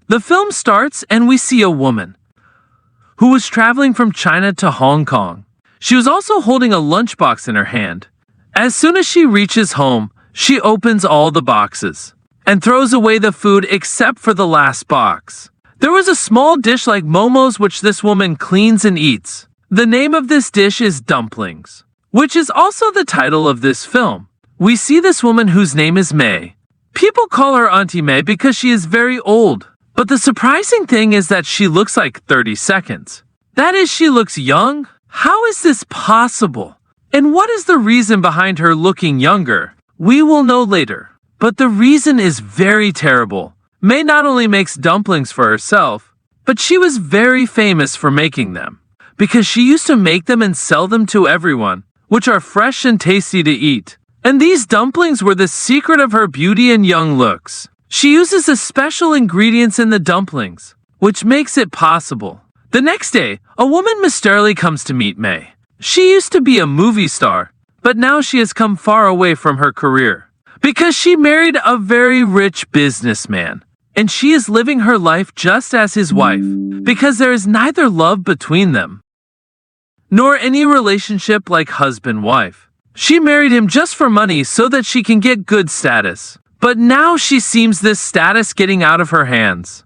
The film starts and we see a woman who was traveling from China to Hong Kong. She was also holding a lunchbox in her hand. As soon as she reaches home, she opens all the boxes and throws away the food except for the last box. There was a small dish like momos which this woman cleans and eats. The name of this dish is Dumplings, which is also the title of this film. We see this woman whose name is May. People call her Auntie May because she is very old. But the surprising thing is that she looks like 30 seconds. That is, she looks young? How is this possible? And what is the reason behind her looking younger? We will know later. But the reason is very terrible. May not only makes dumplings for herself, but she was very famous for making them, because she used to make them and sell them to everyone, which are fresh and tasty to eat. And these dumplings were the secret of her beauty and young looks. She uses a special ingredients in the dumplings, which makes it possible. The next day, a woman mysteriously comes to meet May. She used to be a movie star, but now she has come far away from her career, because she married a very rich businessman, and she is living her life just as his wife, because there is neither love between them, nor any relationship like husband-wife. She married him just for money so that she can get good status. But now she seems this status getting out of her hands.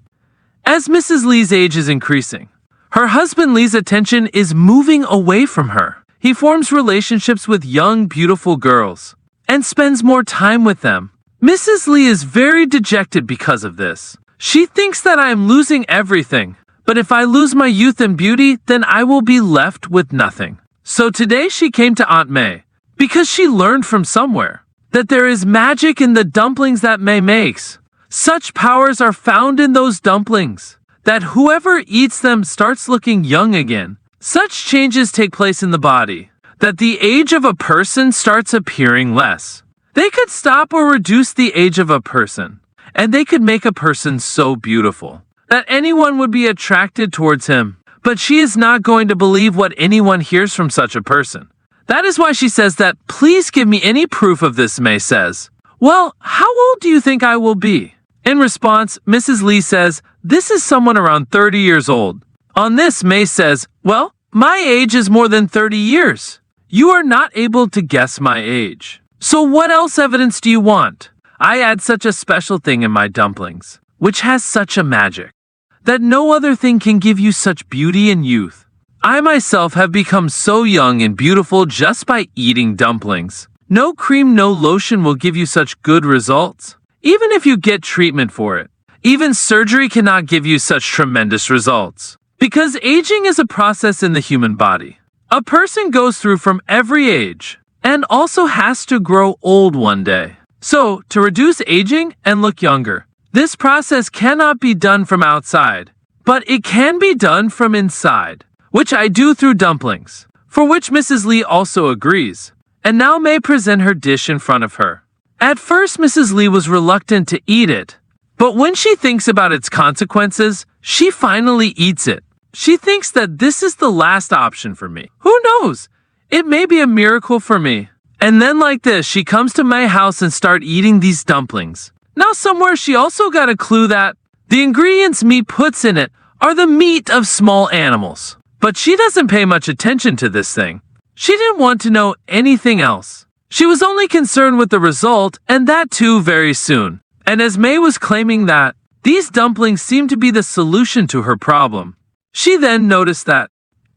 As Mrs. Lee's age is increasing, her husband Lee's attention is moving away from her. He forms relationships with young, beautiful girls and spends more time with them. Mrs. Lee is very dejected because of this. She thinks that I am losing everything, but if I lose my youth and beauty, then I will be left with nothing. So today she came to Aunt May, because she learned from somewhere that there is magic in the dumplings that May makes. Such powers are found in those dumplings, that whoever eats them starts looking young again. Such changes take place in the body, that the age of a person starts appearing less. They could stop or reduce the age of a person, and they could make a person so beautiful that anyone would be attracted towards him. But she is not going to believe what anyone hears from such a person. That is why she says that, "Please give me any proof of this," May says. "Well, how old do you think I will be?" In response, Mrs. Lee says, "This is someone around 30 years old." On this, May says, "Well, my age is more than 30 years. You are not able to guess my age. So what else evidence do you want? I add such a special thing in my dumplings, which has such a magic, that no other thing can give you such beauty and youth. I myself have become so young and beautiful just by eating dumplings. No cream, no lotion will give you such good results, even if you get treatment for it. Even surgery cannot give you such tremendous results, because aging is a process in the human body. A person goes through from every age, and also has to grow old one day. So, to reduce aging and look younger, this process cannot be done from outside, but it can be done from inside, which I do through dumplings, for which Mrs. Lee also agrees. And now May present her dish in front of her. At first, Mrs. Lee was reluctant to eat it, but when she thinks about its consequences, she finally eats it. She thinks that this is the last option for me. Who knows? It may be a miracle for me. And then like this, she comes to my house and start eating these dumplings. Now somewhere she also got a clue that the ingredients Mee puts in it are the meat of small animals. But she doesn't pay much attention to this thing. She didn't want to know anything else. She was only concerned with the result, and that too very soon. And as May was claiming that these dumplings seemed to be the solution to her problem, she then noticed that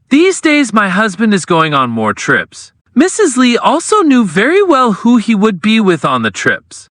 these days my husband is going on more trips. Mrs. Lee also knew very well who he would be with on the trips.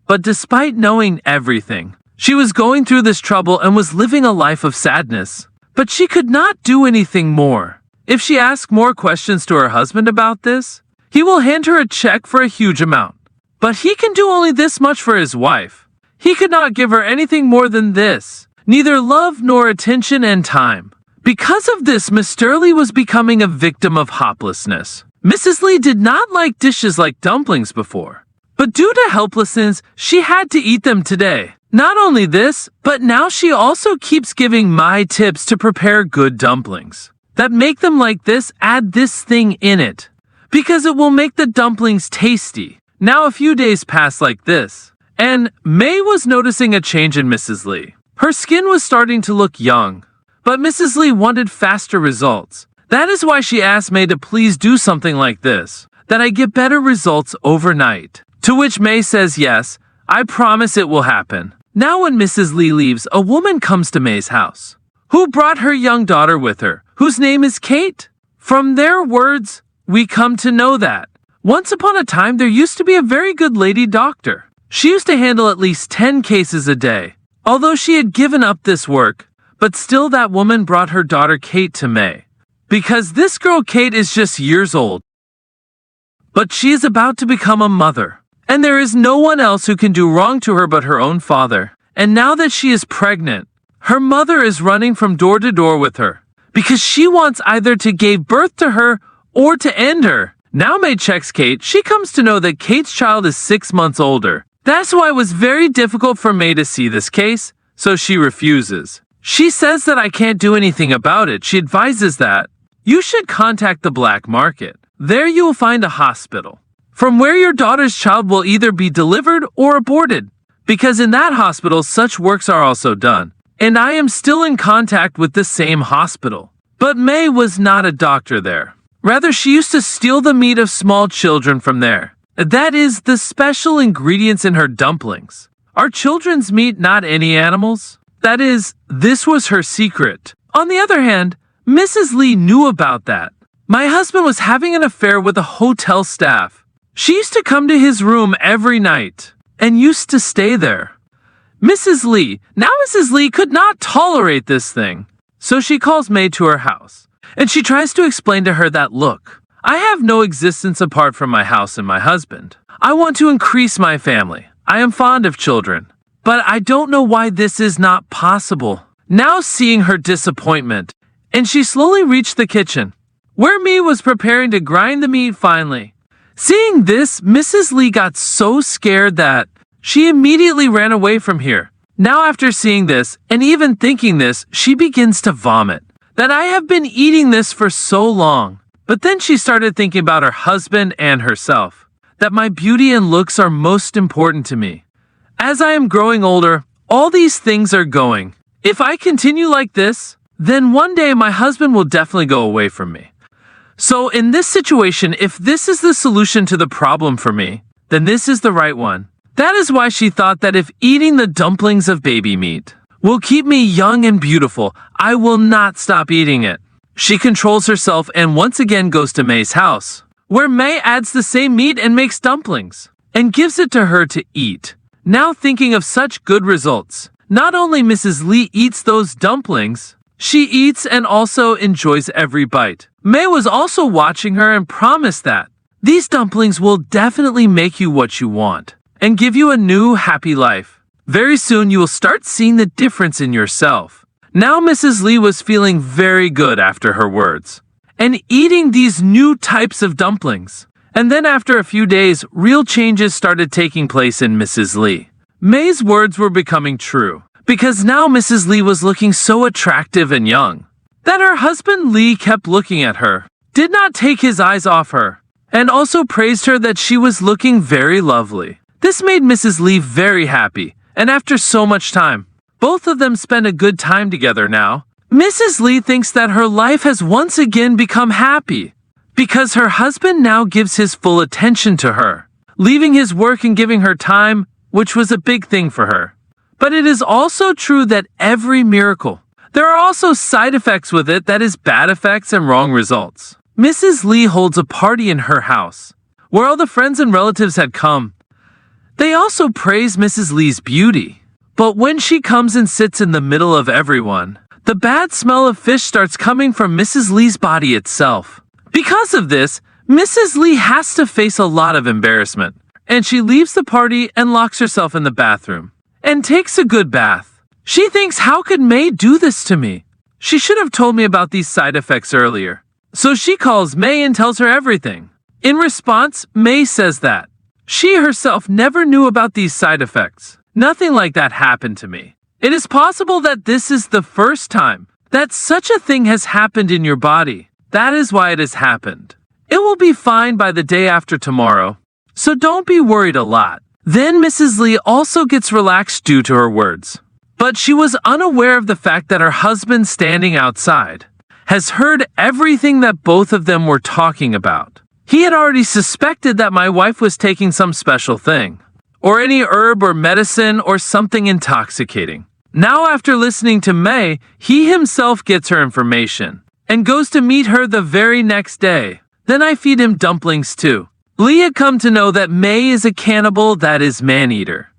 But despite knowing everything, she was going through this trouble and was living a life of sadness. But she could not do anything more. If she asked more questions to her husband about this, he will hand her a check for a huge amount. But he can do only this much for his wife. He could not give her anything more than this, neither love nor attention and time. Because of this, Mr. Lee was becoming a victim of hopelessness. Mrs. Lee did not like dishes like dumplings before, but due to helplessness, she had to eat them today. Not only this, but now she also keeps giving my tips to prepare good dumplings. That make them like this, add this thing in it, because it will make the dumplings tasty. Now a few days passed like this, and May was noticing a change in Mrs. Lee. Her skin was starting to look young, but Mrs. Lee wanted faster results. That is why she asked May to please do something like this, that I get better results overnight. To which May says yes, I promise it will happen. Now when Mrs. Lee leaves, a woman comes to May's house, who brought her young daughter with her, whose name is Kate. From their words, we come to know that once upon a time there used to be a very good lady doctor. She used to handle at least 10 cases a day. Although she had given up this work, but still that woman brought her daughter Kate to May. Because this girl Kate is just years old. But she is about to become a mother. And there is no one else who can do wrong to her but her own father. And now that she is pregnant, her mother is running from door to door with her, because she wants either to give birth to her or to end her. Now May checks Kate. She comes to know that Kate's child is 6 months older. That's why it was very difficult for May to see this case, so she refuses. She says that I can't do anything about it. She advises that you should contact the black market. There you will find a hospital from where your daughter's child will either be delivered or aborted, because in that hospital such works are also done. And I am still in contact with the same hospital. But May was not a doctor there. Rather, she used to steal the meat of small children from there. That is, the special ingredients in her dumplings. Are children's meat not any animals? That is, this was her secret. On the other hand, Mrs. Lee knew about that. My husband was having an affair with a hotel staff. She used to come to his room every night and used to stay there. Mrs. Lee could not tolerate this thing. So she calls May to her house, and she tries to explain to her that, look, I have no existence apart from my house and my husband. I want to increase my family. I am fond of children, but I don't know why this is not possible. Now seeing her disappointment, and she slowly reached the kitchen, where May was preparing to grind the meat finely. Seeing this, Mrs. Lee got so scared that she immediately ran away from here. Now after seeing this, and even thinking this, she begins to vomit. That I have been eating this for so long. But then she started thinking about her husband and herself. That my beauty and looks are most important to me. As I am growing older, all these things are going. If I continue like this, then one day my husband will definitely go away from me. So in this situation, if this is the solution to the problem for me, then this is the right one. That is why she thought that if eating the dumplings of baby meat will keep me young and beautiful, I will not stop eating it. She controls herself and once again goes to May's house, where May adds the same meat and makes dumplings, and gives it to her to eat. Now thinking of such good results, not only Mrs. Lee eats those dumplings, she eats and also enjoys every bite. May was also watching her and promised that these dumplings will definitely make you what you want and give you a new happy life. Very soon you will start seeing the difference in yourself. Now Mrs. Lee was feeling very good after her words and eating these new types of dumplings. And then after a few days, real changes started taking place in Mrs. Lee. May's words were becoming true, because now Mrs. Lee was looking so attractive and young that her husband Lee kept looking at her, did not take his eyes off her, and also praised her that she was looking very lovely. This made Mrs. Lee very happy, and after so much time, both of them spend a good time together now. Mrs. Lee thinks that her life has once again become happy, because her husband now gives his full attention to her, leaving his work and giving her time, which was a big thing for her. But it is also true that every miracle, there are also side effects with it, that is bad effects and wrong results. Mrs. Lee holds a party in her house, where all the friends and relatives had come. They also praise Mrs. Lee's beauty. But when she comes and sits in the middle of everyone, the bad smell of fish starts coming from Mrs. Lee's body itself. Because of this, Mrs. Lee has to face a lot of embarrassment, and she leaves the party and locks herself in the bathroom and takes a good bath. She thinks, how could May do this to me? She should have told me about these side effects earlier. So she calls May and tells her everything. In response, May says that she herself never knew about these side effects. Nothing like that happened to me. It is possible that this is the first time that such a thing has happened in your body. That is why it has happened. It will be fine by the day after tomorrow, so don't be worried a lot. Then Mrs. Lee also gets relaxed due to her words. But she was unaware of the fact that her husband standing outside has heard everything that both of them were talking about. He had already suspected that my wife was taking some special thing, or any herb or medicine or something intoxicating. Now after listening to May, he himself gets her information and goes to meet her the very next day. Then I feed him dumplings too. Lee had come to know that May is a cannibal, that is man-eater.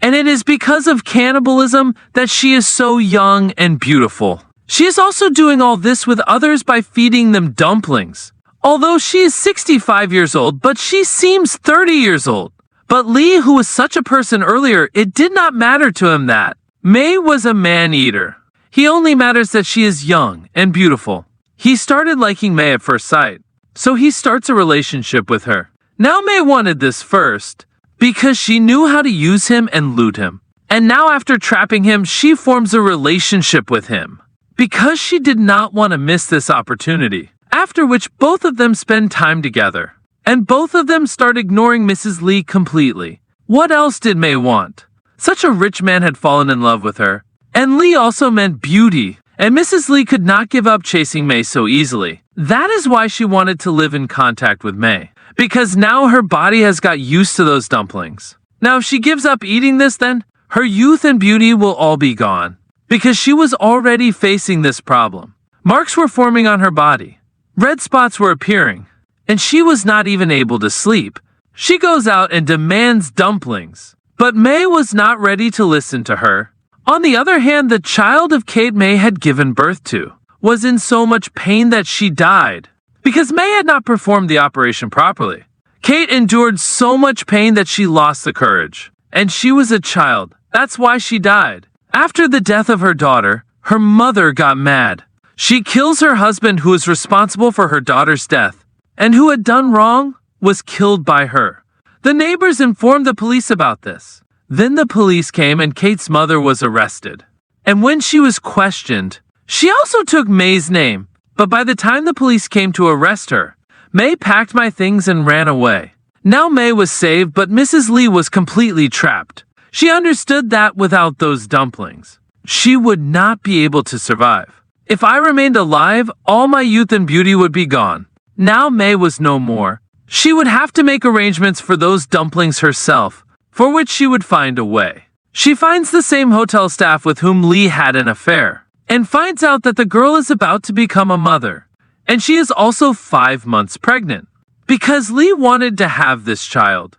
And it is because of cannibalism that she is so young and beautiful. She is also doing all this with others by feeding them dumplings. Although she is 65 years old, but she seems 30 years old. But Lee, who was such a person earlier, it did not matter to him that May was a man-eater. He only matters that she is young and beautiful. He started liking May at first sight, so he starts a relationship with her. Now May wanted this first, because she knew how to use him and loot him. And now after trapping him, she forms a relationship with him, because she did not want to miss this opportunity. After which both of them spend time together, and both of them start ignoring Mrs. Lee completely. What else did May want? Such a rich man had fallen in love with her, and Lee also meant beauty, and Mrs. Lee could not give up chasing May so easily. That is why she wanted to live in contact with May, because now her body has got used to those dumplings. Now if she gives up eating this, then her youth and beauty will all be gone, because she was already facing this problem. Marks were forming on her body. Red spots were appearing, and she was not even able to sleep. She goes out and demands dumplings, but May was not ready to listen to her. On the other hand, the child of Kate May had given birth to was in so much pain that she died, because May had not performed the operation properly. Kate endured so much pain that she lost the courage, and she was a child. That's why she died. After the death of her daughter, her mother got mad. She kills her husband, who is responsible for her daughter's death, and who had done wrong was killed by her. The neighbors informed the police about this. Then the police came and Kate's mother was arrested. And when she was questioned, she also took May's name. But by the time the police came to arrest her, May packed my things and ran away. Now May was saved, but Mrs. Lee was completely trapped. She understood that without those dumplings, she would not be able to survive. If I remained alive, all my youth and beauty would be gone. Now May was no more. She would have to make arrangements for those dumplings herself, for which she would find a way. She finds the same hotel staff with whom Lee had an affair, and finds out that the girl is about to become a mother, and she is also 5 months pregnant. Because Lee wanted to have this child,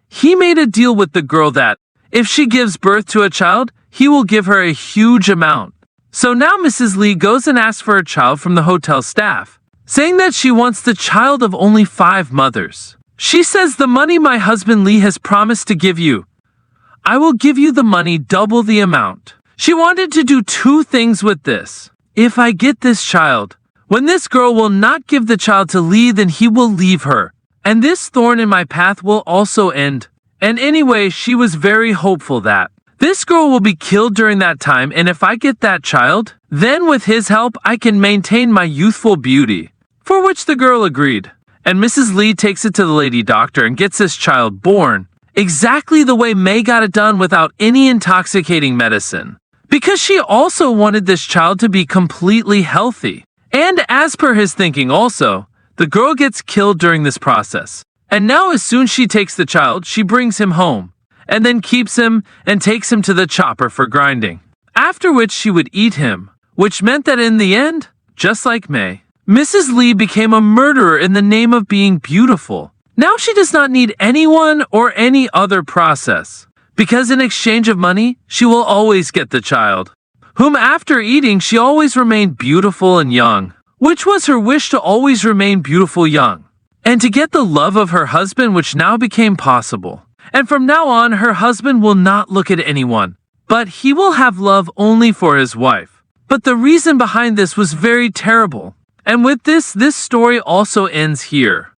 he made a deal with the girl that, if she gives birth to a child, he will give her a huge amount. So now Mrs. Lee goes and asks for a child from the hotel staff, saying that she wants the child of only 5 mothers. She says, the money my husband Lee has promised to give you, I will give you the money double the amount. She wanted to do 2 things with this. If I get this child, when this girl will not give the child to Lee, then he will leave her, and this thorn in my path will also end. And anyway, she was very hopeful that this girl will be killed during that time, and if I get that child, then with his help I can maintain my youthful beauty. For which the girl agreed, and Mrs. Lee takes it to the lady doctor and gets this child born, exactly the way May got it done without any intoxicating medicine. Because she also wanted this child to be completely healthy. And as per his thinking also, the girl gets killed during this process. And now as soon as she takes the child, she brings him home, and then keeps him and takes him to the chopper for grinding. After which she would eat him, which meant that in the end, just like May, Mrs. Lee became a murderer in the name of being beautiful. Now she does not need anyone or any other process, because in exchange of money, she will always get the child, whom after eating she always remained beautiful and young, which was her wish to always remain beautiful young, and to get the love of her husband, which now became possible. And from now on, her husband will not look at anyone, but he will have love only for his wife. But the reason behind this was very terrible. And with this story also ends here.